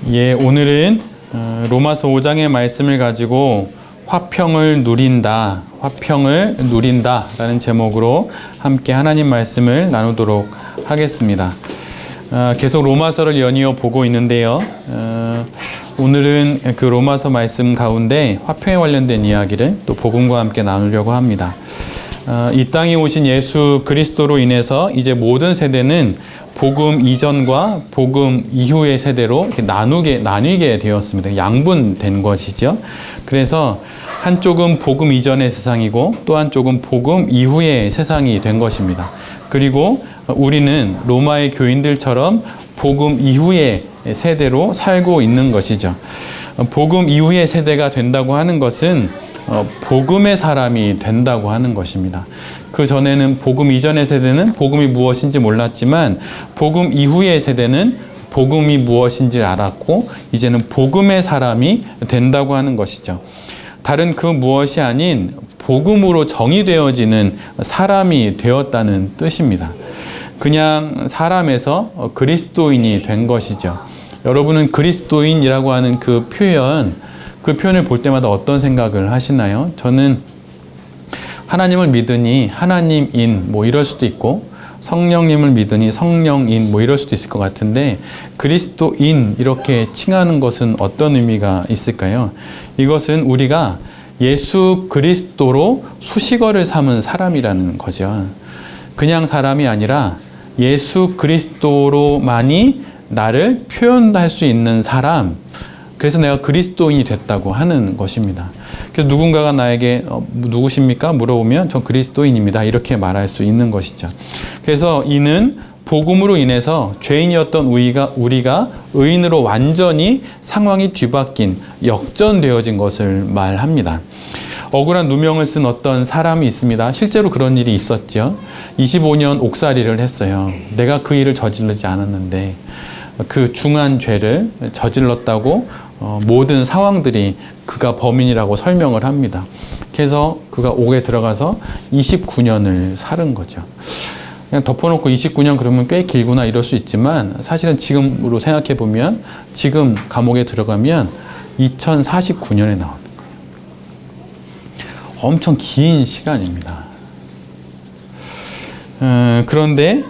예, 오늘은 로마서 5장의 말씀을 가지고 화평을 누린다 라는 제목으로 함께 하나님 말씀을 나누도록 하겠습니다. 계속 로마서를 연이어 보고 있는데요. 오늘은 그 로마서 말씀 가운데 화평에 관련된 이야기를 또 복음과 함께 나누려고 합니다. 이 땅에 오신 예수 그리스도로 인해서 이제 모든 세대는 복음 이전과 복음 이후의 세대로 이렇게 나뉘게 되었습니다. 양분된 것이죠. 그래서 한쪽은 복음 이전의 세상이고 또 한쪽은 복음 이후의 세상이 된 것입니다. 그리고 우리는 로마의 교인들처럼 복음 이후의 세대로 살고 있는 것이죠. 복음 이후의 세대가 된다고 하는 것은 복음의 사람이 된다고 하는 것입니다. 그 전에는 복음 이전의 세대는 복음이 무엇인지 몰랐지만 복음 이후의 세대는 복음이 무엇인지 알았고 이제는 복음의 사람이 된다고 하는 것이죠. 다른 그 무엇이 아닌 복음으로 정의되어지는 사람이 되었다는 뜻입니다. 그냥 사람에서 그리스도인이 된 것이죠. 여러분은 그리스도인이라고 하는 그 표현을 볼 때마다 어떤 생각을 하시나요? 저는 하나님을 믿으니 하나님인 이럴 수도 있고 성령님을 믿으니 성령인 이럴 수도 있을 것 같은데 그리스도인 이렇게 칭하는 것은 어떤 의미가 있을까요? 이것은 우리가 예수 그리스도로 수식어를 삼은 사람이라는 거죠. 그냥 사람이 아니라 예수 그리스도로만이 나를 표현할 수 있는 사람, 그래서 내가 그리스도인이 됐다고 하는 것입니다. 그래서 누군가가 나에게 누구십니까? 물어보면 전 그리스도인입니다. 이렇게 말할 수 있는 것이죠. 그래서 이는 복음으로 인해서 죄인이었던 우리가 의인으로 완전히 상황이 뒤바뀐 역전되어진 것을 말합니다. 억울한 누명을 쓴 어떤 사람이 있습니다. 실제로 그런 일이 있었죠. 25년 옥살이를 했어요. 내가 그 일을 저지르지 않았는데 그 중한 죄를 저질렀다고 모든 상황들이 그가 범인이라고 설명을 합니다. 그래서 그가 옥에 들어가서 29년을 살은 거죠. 그냥 덮어놓고 29년 그러면 꽤 길구나 이럴 수 있지만 사실은 지금으로 생각해 보면 지금 감옥에 들어가면 2049년에 나오는 거예요. 엄청 긴 시간입니다. 그런데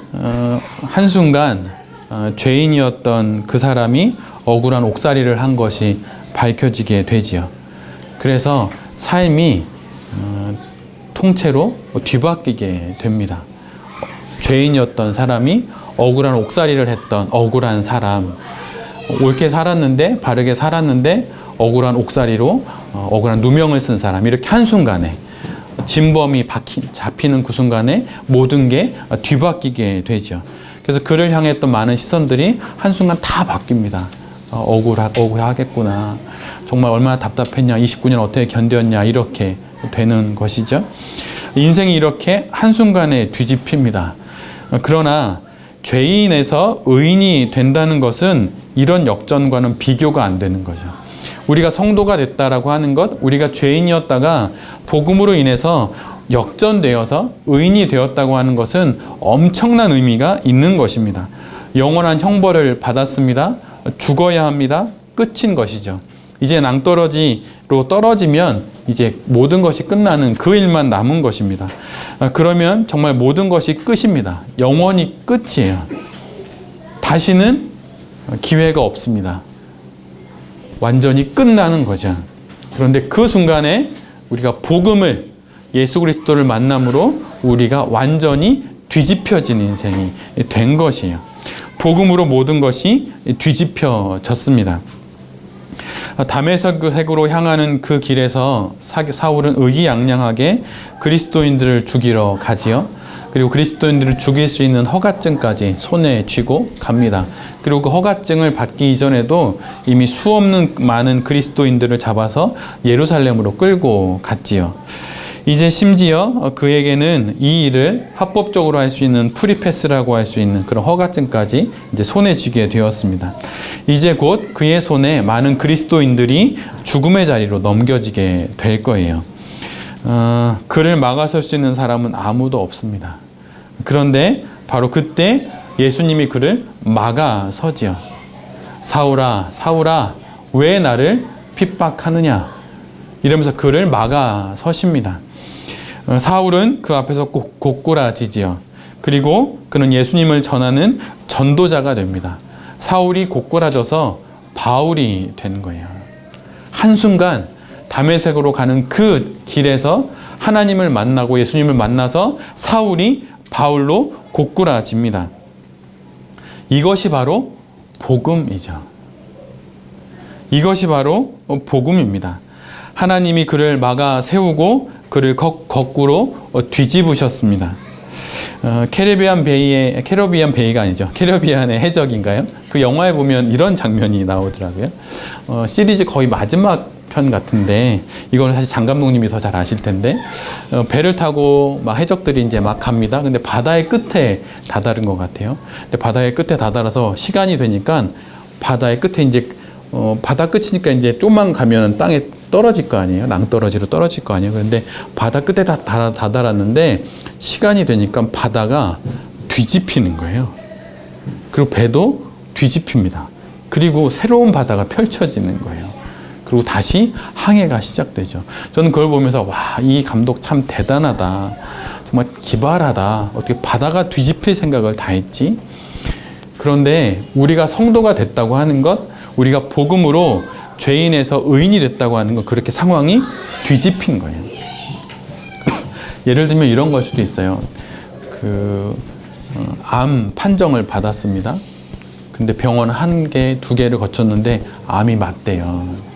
한순간 죄인이었던 그 사람이 억울한 옥살이를 한 것이 밝혀지게 되지요. 그래서 삶이 통째로 뒤바뀌게 됩니다. 죄인이었던 사람이 억울한 옥살이를 했던 억울한 사람, 옳게 살았는데 바르게 살았는데 억울한 옥살이로 억울한 누명을 쓴 사람, 이렇게 한순간에 진범이 잡히는 그 순간에 모든 게 뒤바뀌게 되죠. 그래서 그를 향했던 많은 시선들이 한순간 다 바뀝니다. 억울하겠구나. 정말 얼마나 답답했냐. 29년 어떻게 견뎠냐. 이렇게 되는 것이죠. 인생이 이렇게 한순간에 뒤집힙니다. 그러나 죄인에서 의인이 된다는 것은 이런 역전과는 비교가 안 되는 거죠. 우리가 성도가 됐다라고 하는 것, 우리가 죄인이었다가 복음으로 인해서 역전되어서 의인이 되었다고 하는 것은 엄청난 의미가 있는 것입니다. 영원한 형벌을 받았습니다. 죽어야 합니다. 끝인 것이죠. 이제 낭떠러지로 떨어지면 이제 모든 것이 끝나는 그 일만 남은 것입니다. 그러면 정말 모든 것이 끝입니다. 영원히 끝이에요. 다시는 기회가 없습니다. 완전히 끝나는 거죠. 그런데 그 순간에 우리가 복음을 예수 그리스도를 만남으로 우리가 완전히 뒤집혀진 인생이 된 것이에요. 복음으로 모든 것이 뒤집혀졌습니다. 다메섹으로 향하는 그 길에서 사울은 의기양양하게 그리스도인들을 죽이러 가지요. 그리고 그리스도인들을 죽일 수 있는 허가증까지 손에 쥐고 갑니다. 그리고 그 허가증을 받기 이전에도 이미 수없는 많은 그리스도인들을 잡아서 예루살렘으로 끌고 갔지요. 이제 심지어 그에게는 이 일을 합법적으로 할 수 있는 프리패스라고 할 수 있는 그런 허가증까지 이제 손에 쥐게 되었습니다. 이제 곧 그의 손에 많은 그리스도인들이 죽음의 자리로 넘겨지게 될 거예요. 그를 막아설 수 있는 사람은 아무도 없습니다. 그런데 바로 그때 예수님이 그를 막아서지요. 사울아, 사울아, 왜 나를 핍박하느냐? 이러면서 그를 막아 서십니다. 사울은 그 앞에서 고꾸라지지요. 그리고 그는 예수님을 전하는 전도자가 됩니다. 사울이 고꾸라져서 바울이 된 거예요. 한순간 다메섹으로 가는 그 길에서 하나님을 만나고 예수님을 만나서 사울이 바울로 고꾸라집니다. 이것이 바로 복음이죠. 이것이 바로 복음입니다. 하나님이 그를 막아 세우고 그를 거꾸로 뒤집으셨습니다. 캐리비안 베이가 아니죠. 캐리비안의 해적인가요? 그 영화에 보면 이런 장면이 나오더라고요. 시리즈 거의 마지막 편 같은데, 이거는 사실 장 감독님이 더 잘 아실 텐데, 배를 타고 막 해적들이 이제 막 갑니다. 근데 바다의 끝에 다다른 것 같아요. 근데 바다의 끝에 다다라서 시간이 되니까 바다의 끝에 이제 바다 끝이니까 이제 좀만 가면 땅에 떨어질 거 아니에요. 낭떠러지로 떨어질 거 아니에요. 그런데 바다 끝에 다다랐는데 시간이 되니까 바다가 뒤집히는 거예요. 그리고 배도 뒤집힙니다. 그리고 새로운 바다가 펼쳐지는 거예요. 그리고 다시 항해가 시작되죠. 저는 그걸 보면서 와, 이 감독 참 대단하다. 정말 기발하다. 어떻게 바다가 뒤집힐 생각을 다 했지? 그런데 우리가 성도가 됐다고 하는 것, 우리가 복음으로 죄인에서 의인이 됐다고 하는 것, 그렇게 상황이 뒤집힌 거예요. 예를 들면 이런 걸 수도 있어요. 암 판정을 받았습니다. 근데 병원 1개, 2개를 거쳤는데 암이 맞대요.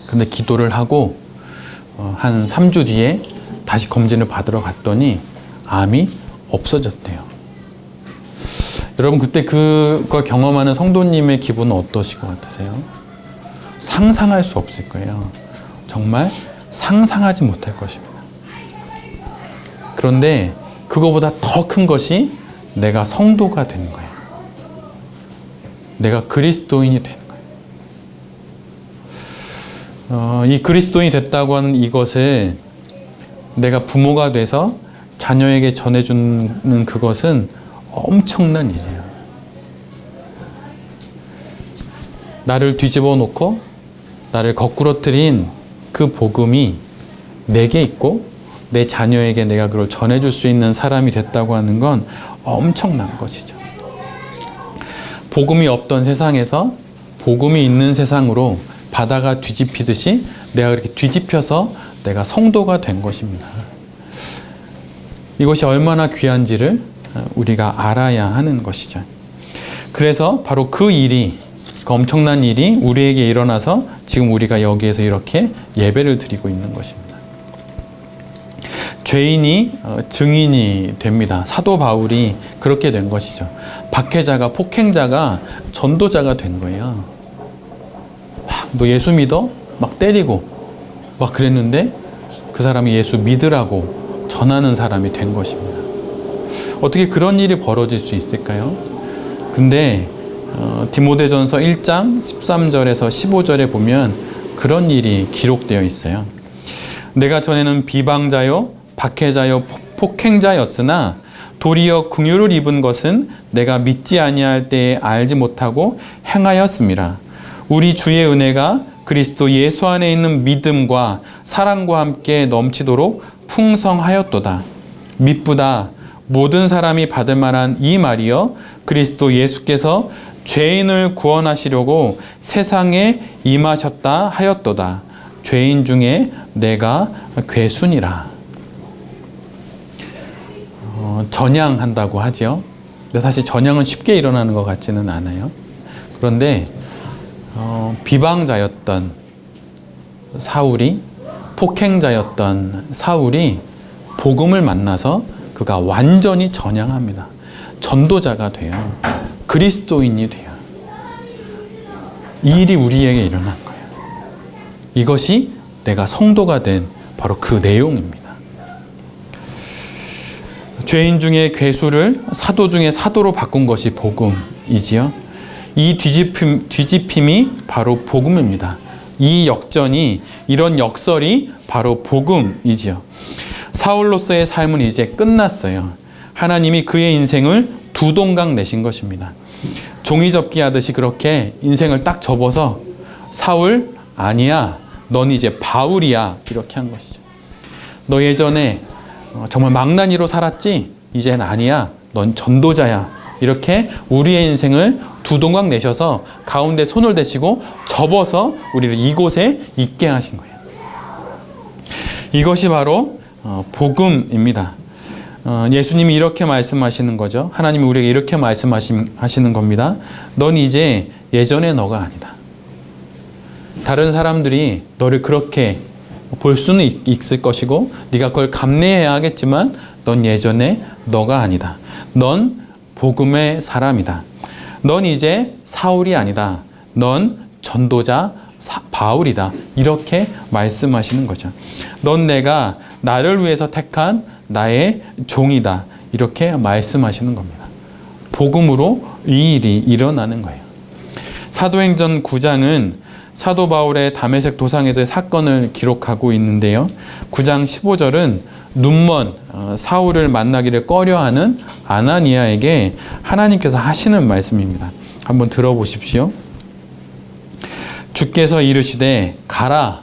근데 기도를 하고 한 3주 뒤에 다시 검진을 받으러 갔더니 암이 없어졌대요. 여러분, 그때 그걸 경험하는 성도님의 기분은 어떠실 것 같으세요? 상상할 수 없을 거예요. 정말 상상하지 못할 것입니다. 그런데 그거보다 더 큰 것이 내가 성도가 된 거예요. 내가 그리스도인이 된 거예요. 이 그리스도인이 됐다고 하는 이것을 내가 부모가 돼서 자녀에게 전해주는 그것은 엄청난 일이에요. 나를 뒤집어 놓고 나를 거꾸러뜨린 그 복음이 내게 있고 내 자녀에게 내가 그걸 전해줄 수 있는 사람이 됐다고 하는 건 엄청난 것이죠. 복음이 없던 세상에서 복음이 있는 세상으로 바다가 뒤집히듯이 내가 그렇게 뒤집혀서 내가 성도가 된 것입니다. 이것이 얼마나 귀한지를 우리가 알아야 하는 것이죠. 그래서 바로 그 일이, 그 엄청난 일이 우리에게 일어나서 지금 우리가 여기에서 이렇게 예배를 드리고 있는 것입니다. 죄인이 증인이 됩니다. 사도 바울이 그렇게 된 것이죠. 박해자가, 폭행자가 전도자가 된 거예요. 너 예수 믿어? 막 때리고 막 그랬는데 그 사람이 예수 믿으라고 전하는 사람이 된 것입니다. 어떻게 그런 일이 벌어질 수 있을까요? 근데 디모데전서 1장 13절에서 15절에 보면 그런 일이 기록되어 있어요. 내가 전에는 비방자요 박해자요 폭행자였으나 도리어 긍휼을 입은 것은 내가 믿지 아니할 때에 알지 못하고 행하였음이라. 우리 주의 은혜가 그리스도 예수 안에 있는 믿음과 사랑과 함께 넘치도록 풍성하였도다. mit보다 모든 사람이 받을 만한 이 말이여, 그리스도 예수께서 죄인을 구원하시려고 세상에 임하셨다 하였도다. 죄인 중에 내가 괴순이라. 전향한다고 하죠. 근데 사실 전향은 쉽게 일어나는 것 같지는 않아요. 그런데 비방자였던 사울이, 폭행자였던 사울이 복음을 만나서 그가 완전히 전향합니다. 전도자가 돼요. 그리스도인이 돼요. 이 일이 우리에게 일어난 거예요. 이것이 내가 성도가 된 바로 그 내용입니다. 죄인 중에 괴수를 사도 중에 사도로 바꾼 것이 복음이지요. 이 뒤집힘이 바로 복음입니다. 이 역전이, 이런 역설이 바로 복음이지요. 사울로서의 삶은 이제 끝났어요. 하나님이 그의 인생을 두 동강 내신 것입니다. 종이접기 하듯이 그렇게 인생을 딱 접어서 사울 아니야, 넌 이제 바울이야, 이렇게 한 것이죠. 너 예전에 정말 망나니로 살았지? 이젠 아니야, 넌 전도자야. 이렇게 우리의 인생을 두 동강 내셔서 가운데 손을 대시고 접어서 우리를 이곳에 있게 하신 거예요. 이것이 바로 복음입니다. 예수님이 이렇게 말씀하시는 거죠. 하나님이 우리에게 이렇게 말씀하시는 겁니다. 넌 이제 예전의 너가 아니다. 다른 사람들이 너를 그렇게 볼 수는 있을 것이고 네가 그걸 감내해야 하겠지만 넌 예전의 너가 아니다. 넌 복음의 사람이다. 넌 이제 사울이 아니다. 넌 전도자 바울이다. 이렇게 말씀하시는 거죠. 넌 내가 나를 위해서 택한 나의 종이다. 이렇게 말씀하시는 겁니다. 복음으로 이 일이 일어나는 거예요. 사도행전 9장은 사도 바울의 다메섹 도상에서의 사건을 기록하고 있는데요. 9장 15절은 눈먼 사울을 만나기를 꺼려하는 아나니아에게 하나님께서 하시는 말씀입니다. 한번 들어보십시오. 주께서 이르시되 가라.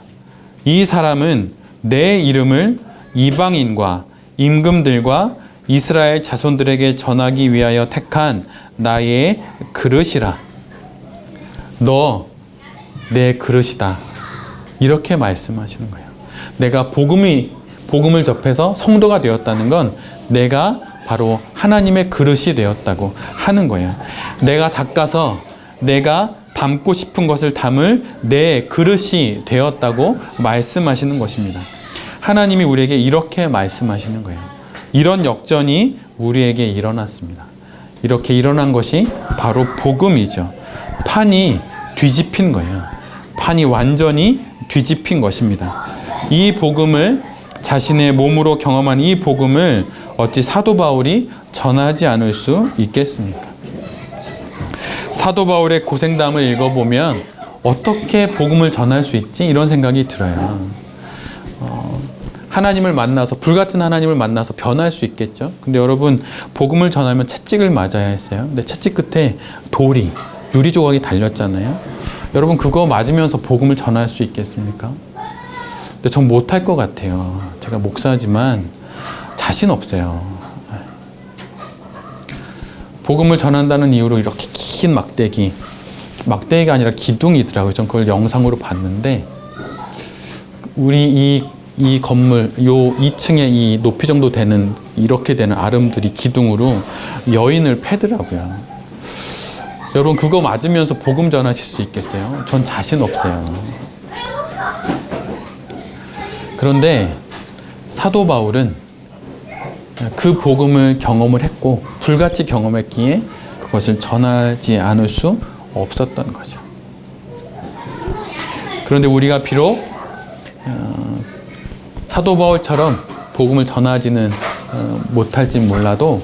이 사람은 내 이름을 이방인과 임금들과 이스라엘 자손들에게 전하기 위하여 택한 나의 그릇이라. 너 내 그릇이다. 이렇게 말씀하시는 거예요. 내가 복음을 접해서 성도가 되었다는 건 내가 바로 하나님의 그릇이 되었다고 하는 거예요. 내가 닦아서 내가 담고 싶은 것을 담을 내 그릇이 되었다고 말씀하시는 것입니다. 하나님이 우리에게 이렇게 말씀하시는 거예요. 이런 역전이 우리에게 일어났습니다. 이렇게 일어난 것이 바로 복음이죠. 판이 뒤집힌 거예요. 판이 완전히 뒤집힌 것입니다. 이 복음을 자신의 몸으로 경험한 이 복음을 어찌 사도 바울이 전하지 않을 수 있겠습니까? 사도 바울의 고생담을 읽어보면 어떻게 복음을 전할 수 있지? 이런 생각이 들어요. 하나님을 만나서 불같은 하나님을 만나서 변할 수 있겠죠. 근데 여러분 복음을 전하면 채찍을 맞아야 했어요. 근데 채찍 끝에 돌이 유리 조각이 달렸잖아요. 여러분 그거 맞으면서 복음을 전할 수 있겠습니까? 근데 전 못할 것 같아요. 제가 목사지만 자신 없어요. 복음을 전한다는 이유로 이렇게 긴 막대기가 아니라 기둥이더라고요. 전 그걸 영상으로 봤는데 우리 이 건물 요 2층에 이 높이 정도 되는 이렇게 되는 아름드리 기둥으로 여인을 패더라고요. 여러분 그거 맞으면서 복음 전하실 수 있겠어요? 전 자신 없어요. 그런데 사도 바울은 그 복음을 경험을 했고 불같이 경험했기에 그것을 전하지 않을 수 없었던 거죠. 그런데 우리가 비록 사도 바울처럼 복음을 전하지는 못할지 몰라도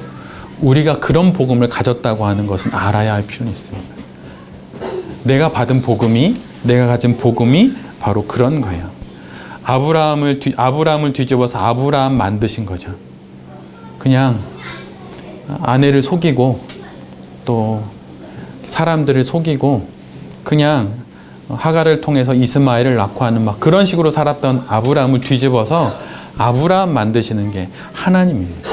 우리가 그런 복음을 가졌다고 하는 것은 알아야 할 필요는 있습니다. 내가 받은 복음이, 내가 가진 복음이 바로 그런 거예요. 아브라함을 뒤집어서 아브라함 만드신 거죠. 그냥 아내를 속이고 또 사람들을 속이고 그냥 하갈을 통해서 이스마엘을 낳고 하는 막 그런 식으로 살았던 아브라함을 뒤집어서 아브라함 만드시는 게 하나님입니다.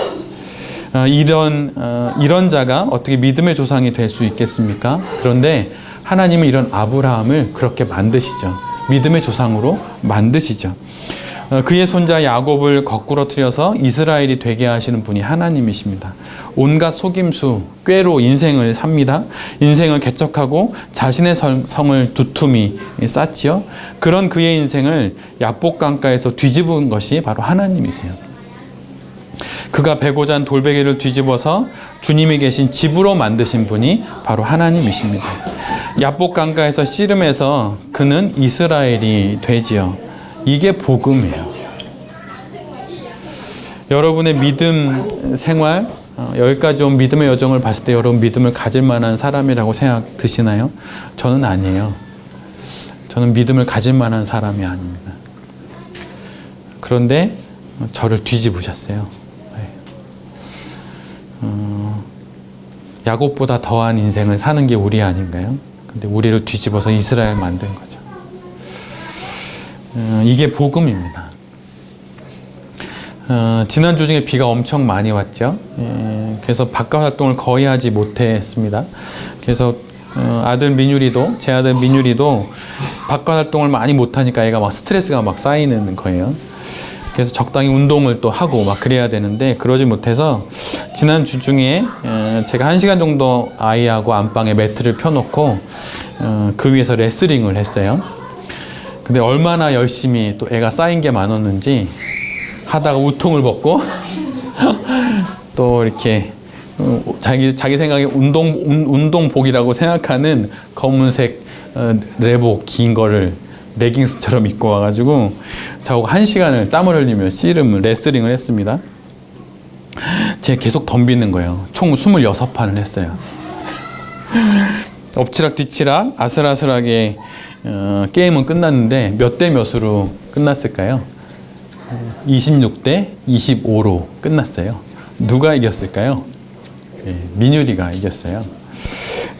이런 자가 어떻게 믿음의 조상이 될 수 있겠습니까? 그런데 하나님은 이런 아브라함을 그렇게 만드시죠. 믿음의 조상으로 만드시죠. 그의 손자 야곱을 거꾸로 틀어서 이스라엘이 되게 하시는 분이 하나님이십니다. 온갖 속임수, 꾀로 인생을 삽니다. 인생을 개척하고 자신의 성을 두툼히 쌓지요. 그런 그의 인생을 야복강가에서 뒤집은 것이 바로 하나님이세요. 그가 베고 잔 돌베개를 뒤집어서 주님이 계신 집으로 만드신 분이 바로 하나님이십니다. 야복강가에서 씨름해서 그는 이스라엘이 되지요. 이게 복음이에요. 여러분의 믿음 생활, 여기까지 온 믿음의 여정을 봤을 때 여러분 믿음을 가질 만한 사람이라고 생각 드시나요? 저는 아니에요. 저는 믿음을 가질 만한 사람이 아닙니다. 그런데 저를 뒤집으셨어요. 야곱보다 더한 인생을 사는 게 우리 아닌가요? 근데 우리를 뒤집어서 이스라엘 만든 거죠. 이게 복음입니다. 지난주 중에 비가 엄청 많이 왔죠. 그래서 바깥 활동을 거의 하지 못했습니다. 그래서 제 아들 민율이도 바깥 활동을 많이 못하니까 애가 막 스트레스가 막 쌓이는 거예요. 그래서 적당히 운동을 또 하고 막 그래야 되는데 그러지 못해서 지난주 중에 제가 1시간 정도 아이하고 안방에 매트를 펴놓고 그 위에서 레슬링을 했어요. 근데 얼마나 열심히 또 애가 쌓인 게 많았는지 하다가 우통을 벗고 또 이렇게 자기 생각에 운동복이라고 생각하는 검은색 레복 긴 거를 레깅스처럼 입고 와가지고 저하고 1시간을 땀을 흘리며 레슬링을 했습니다. 제가 계속 덤비는 거예요. 총 26판을 했어요. 엎치락 뒤치락 아슬아슬하게 게임은 끝났는데 몇 대 몇으로 끝났을까요? 26대 25로 끝났어요. 누가 이겼을까요? 민율이가 이겼어요.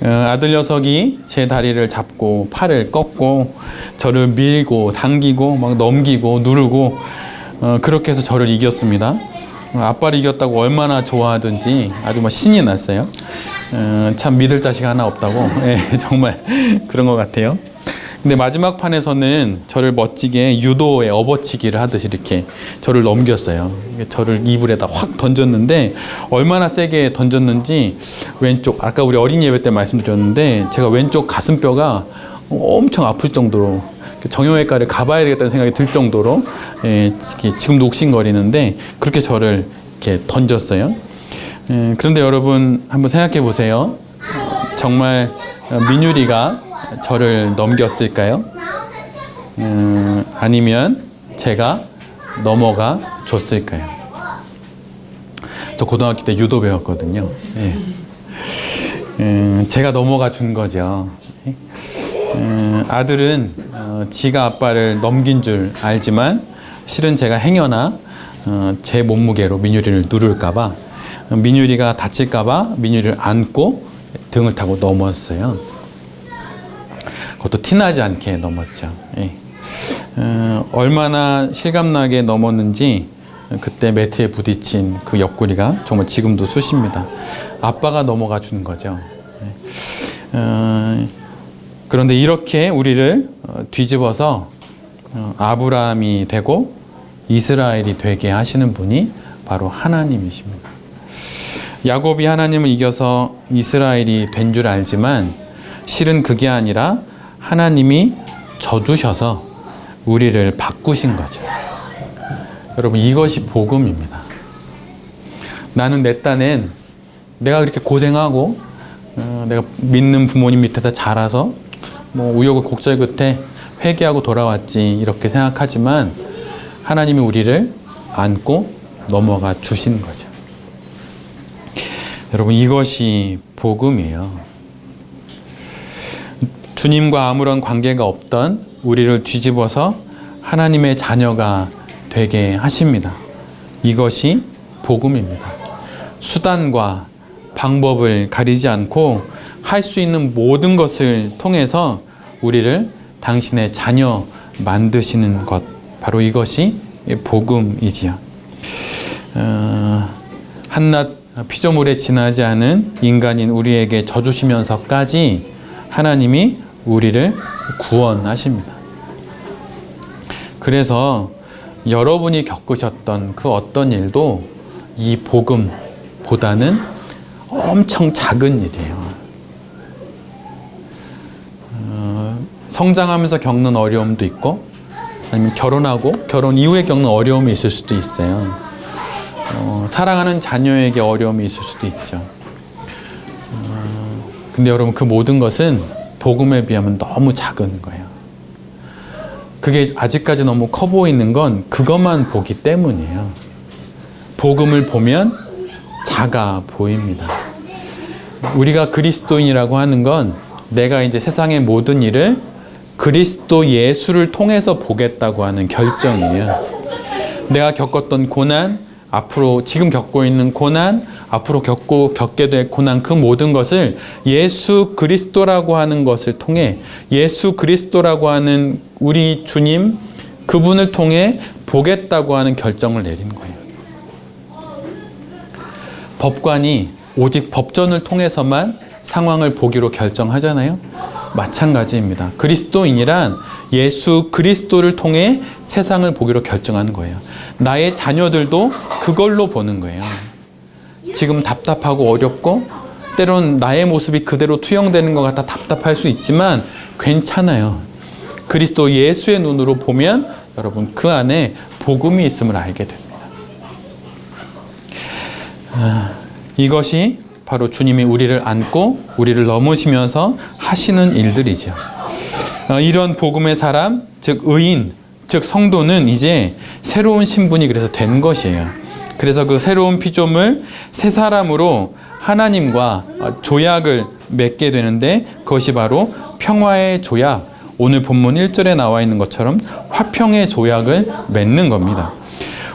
아들 녀석이 제 다리를 잡고 팔을 꺾고 저를 밀고 당기고 막 넘기고 누르고 그렇게 해서 저를 이겼습니다. 아빠를 이겼다고 얼마나 좋아하든지 아주 막 신이 났어요. 참 믿을 자식 하나 없다고. 정말 그런 것 같아요. 근데 마지막 판에서는 저를 멋지게 유도의 업어치기를 하듯이 이렇게 저를 넘겼어요. 저를 이불에다 확 던졌는데 얼마나 세게 던졌는지 왼쪽, 아까 우리 어린이 예배 때 말씀드렸는데 제가 왼쪽 가슴뼈가 엄청 아플 정도로 정형외과를 가봐야 되겠다는 생각이 들 정도로 지금도 욱신거리는데 그렇게 저를 이렇게 던졌어요. 그런데 여러분 한번 생각해 보세요. 정말 민율이가 저를 넘겼을까요? 아니면 제가 넘어가 줬을까요? 저 고등학교 때 유도 배웠거든요. 제가 넘어가 준 거죠. 아들은 지가 아빠를 넘긴 줄 알지만 실은 제가 행여나 제 몸무게로 민율이를 누를까봐 민율이가 다칠까봐 민율이를 안고 등을 타고 넘었어요. 그것도 티나지 않게 넘었죠. 얼마나 실감나게 넘었는지 그때 매트에 부딪힌 그 옆구리가 정말 지금도 쑤십니다. 아빠가 넘어가 주는 거죠. 그런데 이렇게 우리를 뒤집어서 아브라함이 되고 이스라엘이 되게 하시는 분이 바로 하나님이십니다. 야곱이 하나님을 이겨서 이스라엘이 된 줄 알지만 실은 그게 아니라 하나님이 져주셔서 우리를 바꾸신 거죠. 여러분 이것이 복음입니다. 나는 내 딴엔 내가 그렇게 고생하고 내가 믿는 부모님 밑에서 자라서 뭐 우여곡절 끝에 회개하고 돌아왔지 이렇게 생각하지만 하나님이 우리를 안고 넘어가 주신 거죠. 여러분 이것이 복음이에요. 주님과 아무런 관계가 없던 우리를 뒤집어서 하나님의 자녀가 되게 하십니다. 이것이 복음입니다. 수단과 방법을 가리지 않고 할 수 있는 모든 것을 통해서 우리를 당신의 자녀 만드시는 것, 바로 이것이 복음이지요. 한낱 피조물에 지나지 않은 인간인 우리에게 져주시면서까지 하나님이 우리를 구원하십니다. 그래서 여러분이 겪으셨던 그 어떤 일도 이 복음보다는 엄청 작은 일이에요. 성장하면서 겪는 어려움도 있고 아니면 결혼하고 결혼 이후에 겪는 어려움이 있을 수도 있어요. 사랑하는 자녀에게 어려움이 있을 수도 있죠. 근데 여러분 그 모든 것은 복음에 비하면 너무 작은 거예요. 그게 아직까지 너무 커 보이는 건 그것만 보기 때문이에요. 복음을 보면 작아 보입니다. 우리가 그리스도인이라고 하는 건 내가 이제 세상의 모든 일을 그리스도 예수를 통해서 보겠다고 하는 결정이에요. 내가 겪었던 고난, 앞으로 지금 겪고 있는 고난, 앞으로 겪게 될 고난 그 모든 것을 예수 그리스도라고 하는 것을 통해 예수 그리스도라고 하는 우리 주님 그분을 통해 보겠다고 하는 결정을 내린 거예요. 법관이 오직 법전을 통해서만 상황을 보기로 결정하잖아요. 마찬가지입니다. 그리스도인이란 예수 그리스도를 통해 세상을 보기로 결정하는 거예요. 나의 자녀들도 그걸로 보는 거예요. 지금 답답하고 어렵고 때론 나의 모습이 그대로 투영되는 것 같아 답답할 수 있지만 괜찮아요. 그리스도 예수의 눈으로 보면 여러분 그 안에 복음이 있음을 알게 됩니다. 이것이 바로 주님이 우리를 안고 우리를 넘으시면서 하시는 일들이죠. 이런 복음의 사람, 즉 의인, 즉 성도는 이제 새로운 신분이 그래서 된 것이에요. 그래서 그 새로운 피조물 새 사람으로 하나님과 조약을 맺게 되는데 그것이 바로 평화의 조약, 오늘 본문 1절에 나와 있는 것처럼 화평의 조약을 맺는 겁니다.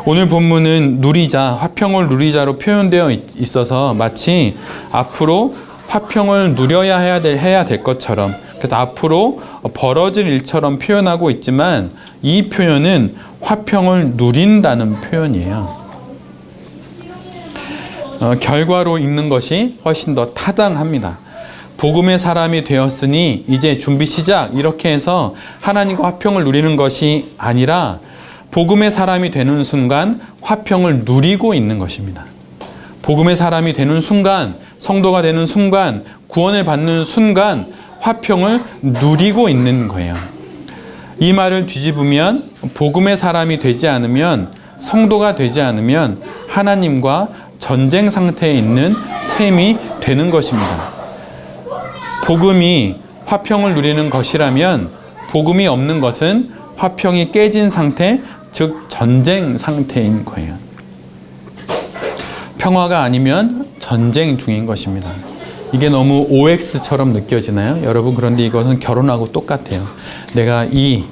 오늘 본문은 누리자, 화평을 누리자로 표현되어 있어서 마치 앞으로 화평을 누려야 해야 될 것처럼 그래서 앞으로 벌어질 일처럼 표현하고 있지만 이 표현은 화평을 누린다는 표현이에요. 결과로 읽는 것이 훨씬 더 타당합니다. 복음의 사람이 되었으니 이제 준비 시작 이렇게 해서 하나님과 화평을 누리는 것이 아니라 복음의 사람이 되는 순간 화평을 누리고 있는 것입니다. 복음의 사람이 되는 순간, 성도가 되는 순간, 구원을 받는 순간 화평을 누리고 있는 거예요. 이 말을 뒤집으면 복음의 사람이 되지 않으면, 성도가 되지 않으면 하나님과 전쟁 상태에 있는 셈이 되는 것입니다. 복음이 화평을 누리는 것이라면 복음이 없는 것은 화평이 깨진 상태, 즉 전쟁 상태인 거예요. 평화가 아니면 전쟁 중인 것입니다. 이게 너무 OX처럼 느껴지나요? 여러분, 그런데 이것은 결혼하고 똑같아요. 내가 이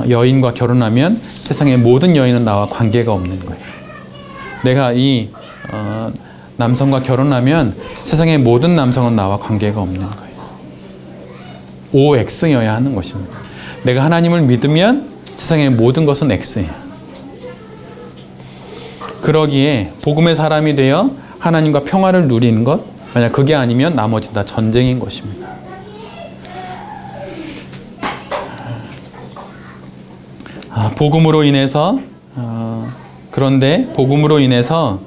여인과 결혼하면 세상의 모든 여인은 나와 관계가 없는 거예요. 내가 이 남성과 결혼하면 세상의 모든 남성은 나와 관계가 없는 거예요. OX여야 하는 것입니다. 내가 하나님을 믿으면 세상의 모든 것은 X예요. 그러기에 복음의 사람이 되어 하나님과 평화를 누리는 것, 만약 그게 아니면 나머지 다 전쟁인 것입니다. 복음으로 인해서 그런데 복음으로 인해서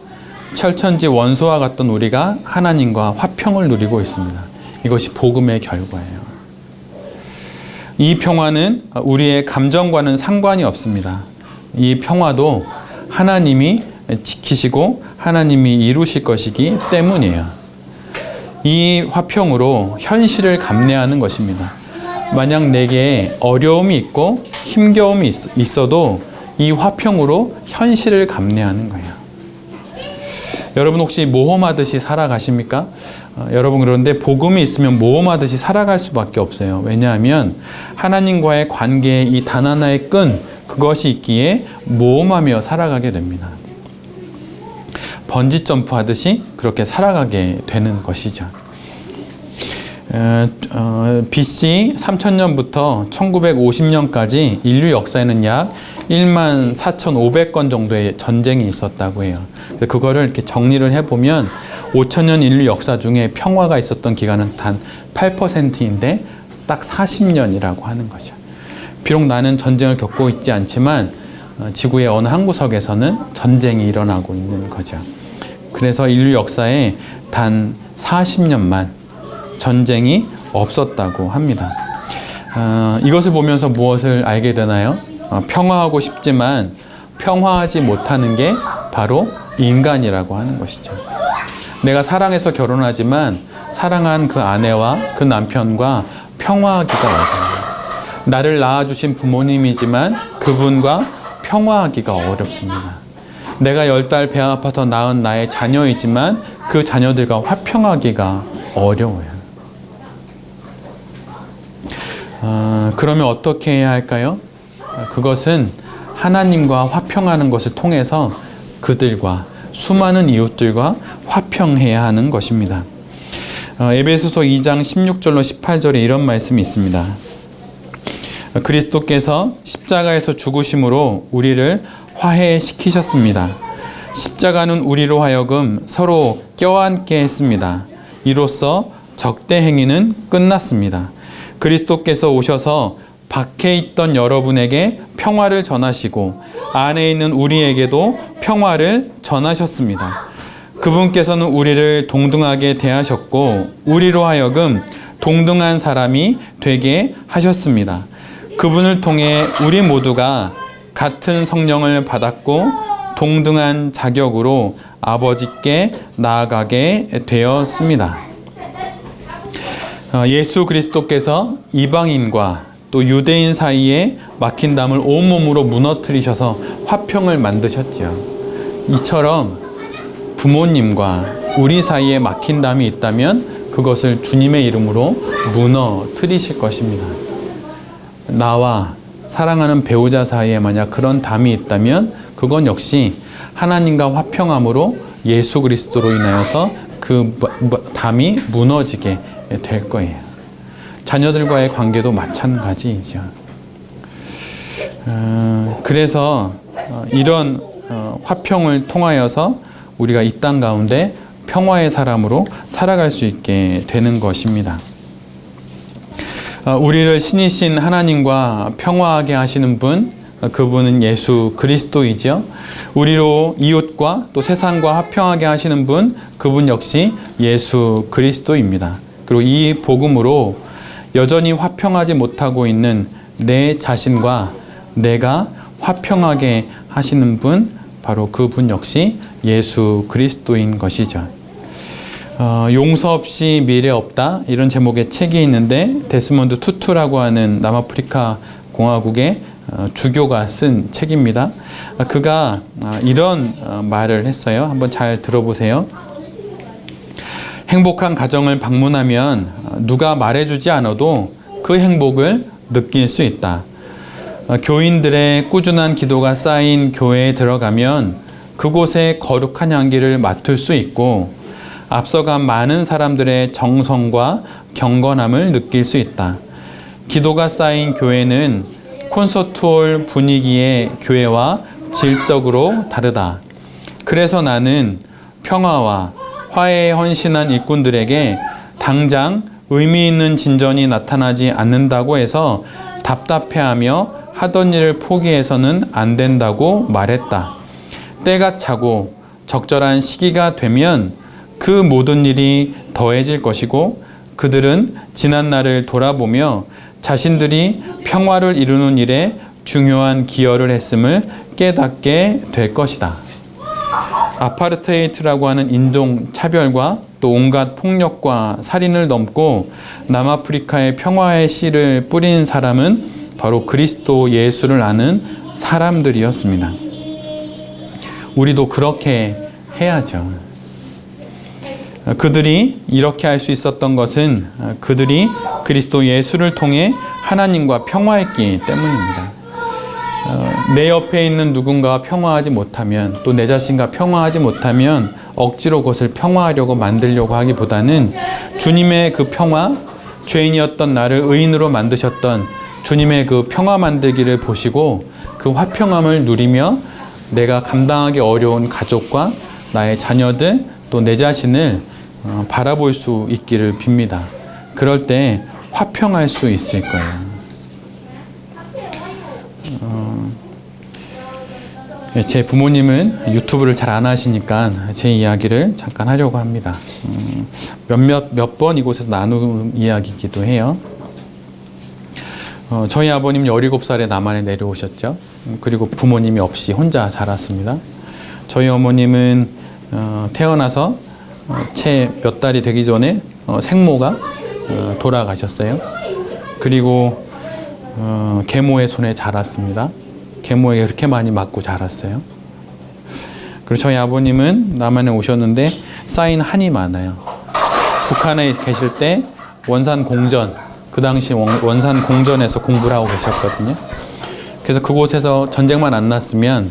철천지 원수와 같던 우리가 하나님과 화평을 누리고 있습니다. 이것이 복음의 결과예요. 이 평화는 우리의 감정과는 상관이 없습니다. 이 평화도 하나님이 지키시고 하나님이 이루실 것이기 때문이에요. 이 화평으로 현실을 감내하는 것입니다. 만약 내게 어려움이 있고 힘겨움이 있어도 이 화평으로 현실을 감내하는 거예요. 여러분 혹시 모험하듯이 살아가십니까? 여러분, 그런데 복음이 있으면 모험하듯이 살아갈 수밖에 없어요. 왜냐하면 하나님과의 관계의 이 단 하나의 끈, 그것이 있기에 모험하며 살아가게 됩니다. 번지 점프 하듯이 그렇게 살아가게 되는 것이죠. BC 3000년부터 1950년까지 인류 역사에는 약 14,500건 정도의 전쟁이 있었다고 해요. 그거를 이렇게 정리를 해보면 5000년 인류 역사 중에 평화가 있었던 기간은 단 8%인데 딱 40년이라고 하는 거죠. 비록 나는 전쟁을 겪고 있지 않지만 지구의 어느 한 구석에서는 전쟁이 일어나고 있는 거죠. 그래서 인류 역사에 단 40년만 전쟁이 없었다고 합니다. 이것을 보면서 무엇을 알게 되나요? 평화하고 싶지만 평화하지 못하는 게 바로 인간이라고 하는 것이죠. 내가 사랑해서 결혼하지만 사랑한 그 아내와 그 남편과 평화하기가 어려워요. 나를 낳아주신 부모님이지만 그분과 평화하기가 어렵습니다. 내가 10달 배 아파서 낳은 나의 자녀이지만 그 자녀들과 화평하기가 어려워요. 그러면 어떻게 해야 할까요? 그것은 하나님과 화평하는 것을 통해서 그들과 수많은 이웃들과 화평해야 하는 것입니다. 에베소서 2장 16절로 18절에 이런 말씀이 있습니다. 그리스도께서 십자가에서 죽으심으로 우리를 화해시키셨습니다. 십자가는 우리로 하여금 서로 껴안게 했습니다. 이로써 적대 행위는 끝났습니다. 그리스도께서 오셔서 밖에 있던 여러분에게 평화를 전하시고 안에 있는 우리에게도 평화를 전하셨습니다. 그분께서는 우리를 동등하게 대하셨고 우리로 하여금 동등한 사람이 되게 하셨습니다. 그분을 통해 우리 모두가 같은 성령을 받았고 동등한 자격으로 아버지께 나아가게 되었습니다. 예수 그리스도께서 이방인과 또 유대인 사이에 막힌 담을 온몸으로 무너뜨리셔서 화평을 만드셨지요. 이처럼 부모님과 우리 사이에 막힌 담이 있다면 그것을 주님의 이름으로 무너뜨리실 것입니다. 나와 사랑하는 배우자 사이에 만약 그런 담이 있다면 그건 역시 하나님과 화평함으로 예수 그리스도로 인하여서 그 담이 무너지게 될 거예요. 자녀들과의 관계도 마찬가지이죠. 그래서 이런 화평을 통하여서 우리가 이 땅 가운데 평화의 사람으로 살아갈 수 있게 되는 것입니다. 우리를 신이신 하나님과 평화하게 하시는 분, 그분은 예수 그리스도이죠. 우리로 이웃과 또 세상과 화평하게 하시는 분, 그분 역시 예수 그리스도입니다. 그리고 이 복음으로 여전히 화평하지 못하고 있는 내 자신과 내가 화평하게 하시는 분, 바로 그분 역시 예수 그리스도인 것이죠. 용서 없이 미래 없다, 이런 제목의 책이 있는데 데스몬드 투투라고 하는 남아프리카 공화국의 주교가 쓴 책입니다. 그가 이런 말을 했어요. 한번 잘 들어보세요. 행복한 가정을 방문하면 누가 말해주지 않아도 그 행복을 느낄 수 있다. 교인들의 꾸준한 기도가 쌓인 교회에 들어가면 그곳의 거룩한 향기를 맡을 수 있고 앞서간 많은 사람들의 정성과 경건함을 느낄 수 있다. 기도가 쌓인 교회는 콘서트홀 분위기의 교회와 질적으로 다르다. 그래서 나는 평화와 화해에 헌신한 일꾼들에게 당장 의미 있는 진전이 나타나지 않는다고 해서 답답해하며 하던 일을 포기해서는 안 된다고 말했다. 때가 차고 적절한 시기가 되면 그 모든 일이 더해질 것이고 그들은 지난 날을 돌아보며 자신들이 평화를 이루는 일에 중요한 기여를 했음을 깨닫게 될 것이다. 아파르테이트라고 하는 인종 차별과 또 온갖 폭력과 살인을 넘고 남아프리카의 평화의 씨를 뿌린 사람은 바로 그리스도 예수를 아는 사람들이었습니다. 우리도 그렇게 해야죠. 그들이 이렇게 할 수 있었던 것은 그들이 그리스도 예수를 통해 하나님과 평화했기 때문입니다. 내 옆에 있는 누군가와 평화하지 못하면 또 내 자신과 평화하지 못하면 억지로 그것을 평화하려고 만들려고 하기보다는 주님의 그 평화, 죄인이었던 나를 의인으로 만드셨던 주님의 그 평화 만들기를 보시고 그 화평함을 누리며 내가 감당하기 어려운 가족과 나의 자녀들 또 내 자신을 바라볼 수 있기를 빕니다. 그럴 때 화평할 수 있을 거예요. 제 부모님은 유튜브를 잘 안 하시니까 제 이야기를 잠깐 하려고 합니다. 몇 번 이곳에서 나눈 이야기이기도 해요. 저희 아버님 17살에 남한에 내려오셨죠. 그리고 부모님이 없이 혼자 자랐습니다. 저희 어머님은 태어나서 채 몇 달이 되기 전에 생모가 돌아가셨어요. 그리고 계모의 손에 자랐습니다. 계모에게 그렇게 많이 맞고 자랐어요. 그리고 저희 아버님은 남한에 오셨는데 쌓인 한이 많아요. 북한에 계실 때 원산 공전, 그 당시 원산 공전에서 공부를 하고 계셨거든요. 그래서 그곳에서 전쟁만 안 났으면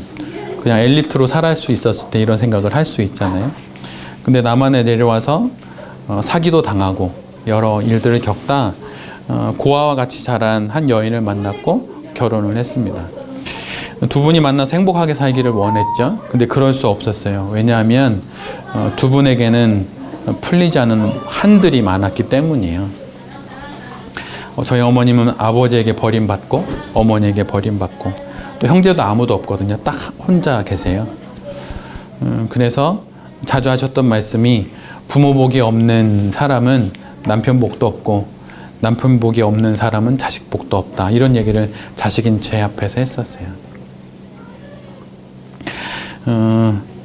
그냥 엘리트로 살아갈 수 있었을 때 이런 생각을 할 수 있잖아요. 근데 남한에 내려와서 사기도 당하고 여러 일들을 겪다 고아와 같이 자란 한 여인을 만났고 결혼을 했습니다. 두 분이 만나서 행복하게 살기를 원했죠. 근데 그럴 수 없었어요. 왜냐하면 두 분에게는 풀리지 않은 한들이 많았기 때문이에요. 저희 어머님은 아버지에게 버림받고 어머니에게 버림받고 또 형제도 아무도 없거든요. 딱 혼자 계세요. 그래서 자주 하셨던 말씀이 부모 복이 없는 사람은 남편 복도 없고 남편 복이 없는 사람은 자식 복도 없다. 이런 얘기를 자식인 제 앞에서 했었어요.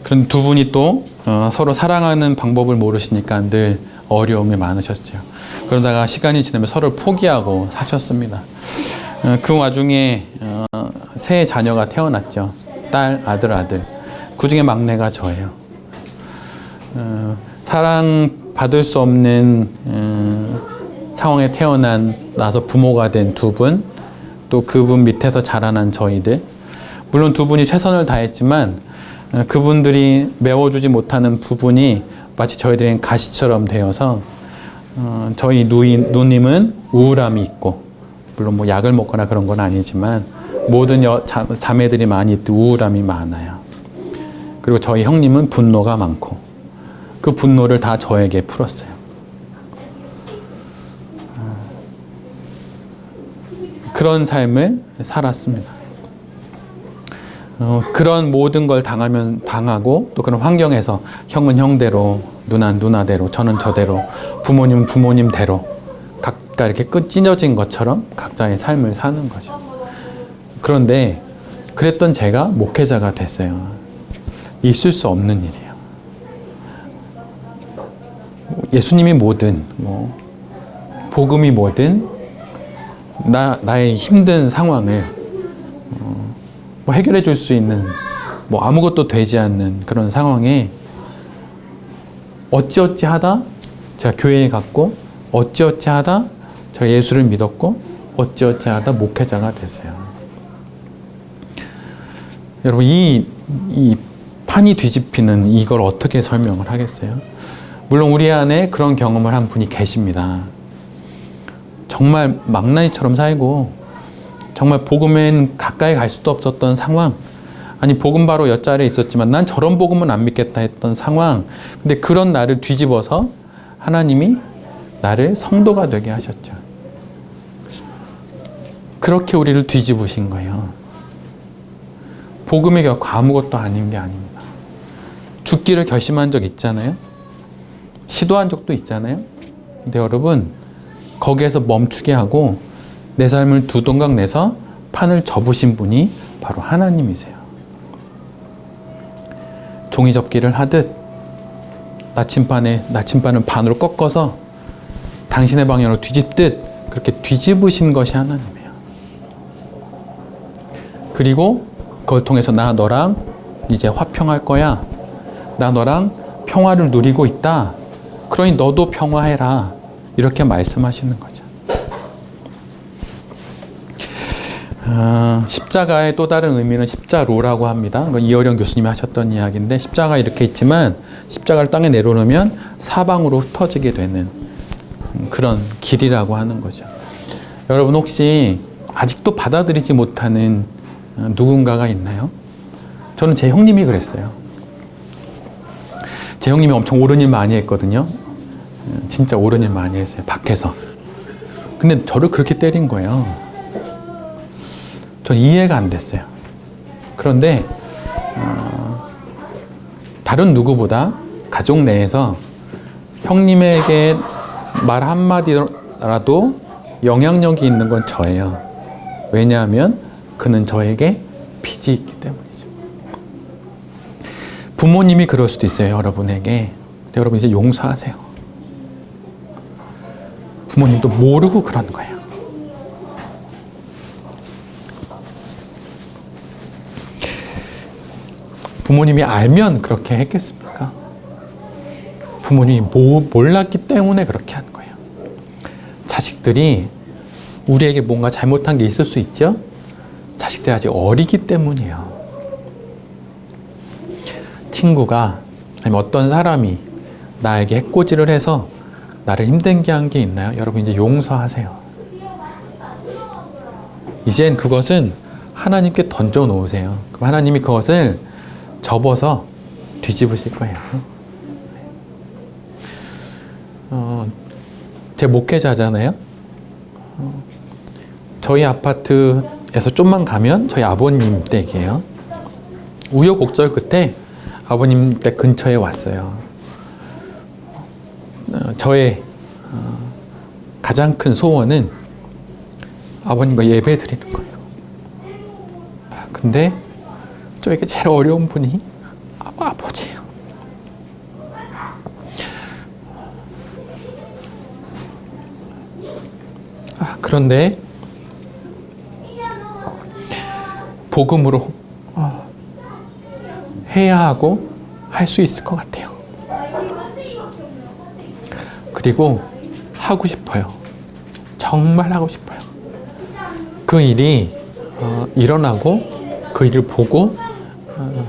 그런 두 분이 또 서로 사랑하는 방법을 모르시니까 늘 어려움이 많으셨죠. 그러다가 시간이 지나면 서로를 포기하고 사셨습니다. 그 와중에 세 자녀가 태어났죠. 딸, 아들. 그 중에 막내가 저예요. 사랑받을 수 없는 상황에 태어나서 부모가 된 두 분, 또 그분 밑에서 자라난 저희들. 물론 두 분이 최선을 다했지만 그분들이 메워주지 못하는 부분이 마치 저희들은 가시처럼 되어서 저희 누님은 우울함이 있고, 물론 뭐 약을 먹거나 그런 건 아니지만 모든 자매들이 많이 우울함이 많아요. 그리고 저희 형님은 분노가 많고 그 분노를 다 저에게 풀었어요. 그런 삶을 살았습니다. 그런 모든 걸 당하고 또 그런 환경에서 형은 형대로, 누나는 누나대로, 저는 저대로, 부모님은 부모님대로 각각 이렇게 끝 찢어진 것처럼 각자의 삶을 사는 거죠. 그런데 그랬던 제가 목회자가 됐어요. 있을 수 없는 일이에요. 예수님이 뭐든, 복음이 뭐든 나의 힘든 상황을 해결해 줄 수 있는 아무것도 되지 않는 그런 상황에 어찌어찌 하다 제가 교회에 갔고, 어찌어찌 하다 제가 예수를 믿었고, 어찌어찌 하다 목회자가 됐어요. 여러분, 이 판이 뒤집히는 이걸 어떻게 설명을 하겠어요? 물론 우리 안에 그런 경험을 한 분이 계십니다. 정말 망나니처럼 살고 정말 복음엔 가까이 갈 수도 없었던 상황, 아니 복음 바로 옆자리에 있었지만 난 저런 복음은 안 믿겠다 했던 상황, 근데 그런 나를 뒤집어서 하나님이 나를 성도가 되게 하셨죠. 그렇게 우리를 뒤집으신 거예요. 복음이 결코 아무것도 아닌 게 아닙니다. 죽기를 결심한 적 있잖아요. 시도한 적도 있잖아요. 근데 여러분, 거기에서 멈추게 하고 내 삶을 두 동강 내서 판을 접으신 분이 바로 하나님이세요. 종이 접기를 하듯 나침반을 반으로 꺾어서 당신의 방향으로 뒤집듯 그렇게 뒤집으신 것이 하나님이에요. 그리고 그걸 통해서 나 너랑 이제 화평할 거야. 나 너랑 평화를 누리고 있다. 그러니 너도 평화해라. 이렇게 말씀하시는 거죠. 십자가의 또 다른 의미는 십자로라고 합니다. 이어령 교수님이 하셨던 이야기인데, 십자가 이렇게 있지만 십자가를 땅에 내려놓으면 사방으로 흩어지게 되는 그런 길이라고 하는 거죠. 여러분, 혹시 아직도 받아들이지 못하는 누군가가 있나요? 저는 제 형님이 그랬어요. 제 형님이 엄청 옳은 일 많이 했거든요. 진짜 옳은 일 많이 했어요. 밖에서. 근데 저를 그렇게 때린 거예요. 전 이해가 안 됐어요. 그런데 다른 누구보다 가족 내에서 형님에게 말 한마디라도 영향력이 있는 건 저예요. 왜냐하면 그는 저에게 빚이 있기 때문이죠. 부모님이 그럴 수도 있어요, 여러분에게. 근데 여러분 이제 용서하세요. 부모님도 모르고 그런 거예요. 부모님이 알면 그렇게 했겠습니까? 부모님이 몰랐기 때문에 그렇게 한 거예요. 자식들이 우리에게 뭔가 잘못한 게 있을 수 있죠? 자식들이 아직 어리기 때문이에요. 친구가, 아니면 어떤 사람이 나에게 해코지를 해서 나를 힘들게 한 게 있나요? 여러분 이제 용서하세요. 이젠 그것은 하나님께 던져 놓으세요. 그럼 하나님이 그것을 접어서 뒤집으실 거예요. 제 목회자잖아요. 저희 아파트에서 좀만 가면 저희 아버님 댁이에요. 우여곡절 끝에 아버님 댁 근처에 왔어요. 저의 가장 큰 소원은 아버님과 예배 드리는 거예요. 근데 저에게 제일 어려운 분이 아버지예요. 그런데 복음으로 해야 하고 할 수 있을 것 같아요. 그리고 하고 싶어요. 정말 하고 싶어요. 그 일이 일어나고 그 일을 보고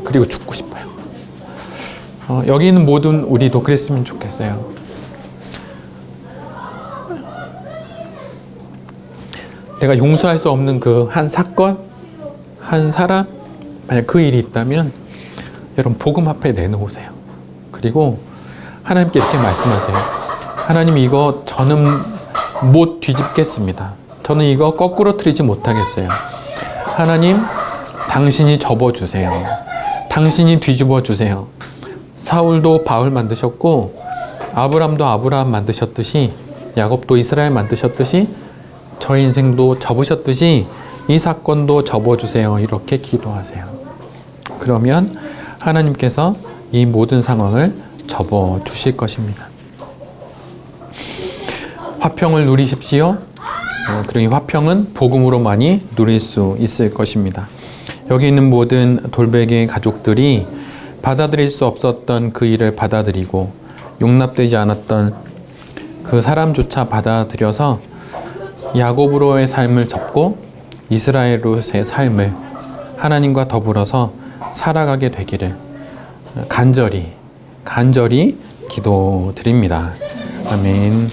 그리고 죽고 싶어요. 여기 있는 모든 우리도 그랬으면 좋겠어요. 내가 용서할 수 없는 그 한 사건, 한 사람, 만약 그 일이 있다면 여러분 복음 앞에 내놓으세요. 그리고 하나님께 이렇게 말씀하세요. 하나님 이거 저는 못 뒤집겠습니다. 저는 이거 거꾸로 틀리지 못하겠어요. 하나님 당신이 접어주세요. 당신이 뒤집어 주세요. 사울도 바울 만드셨고 아브람도 아브라함 만드셨듯이 야곱도 이스라엘 만드셨듯이 저 인생도 접으셨듯이 이 사건도 접어주세요. 이렇게 기도하세요. 그러면 하나님께서 이 모든 상황을 접어주실 것입니다. 화평을 누리십시오. 그리고 이 화평은 복음으로만이 누릴 수 있을 것입니다. 여기 있는 모든 돌베개 가족들이 받아들일 수 없었던 그 일을 받아들이고 용납되지 않았던 그 사람조차 받아들여서 야곱으로의 삶을 접고 이스라엘로의 삶을 하나님과 더불어서 살아가게 되기를 간절히 기도드립니다. 아멘.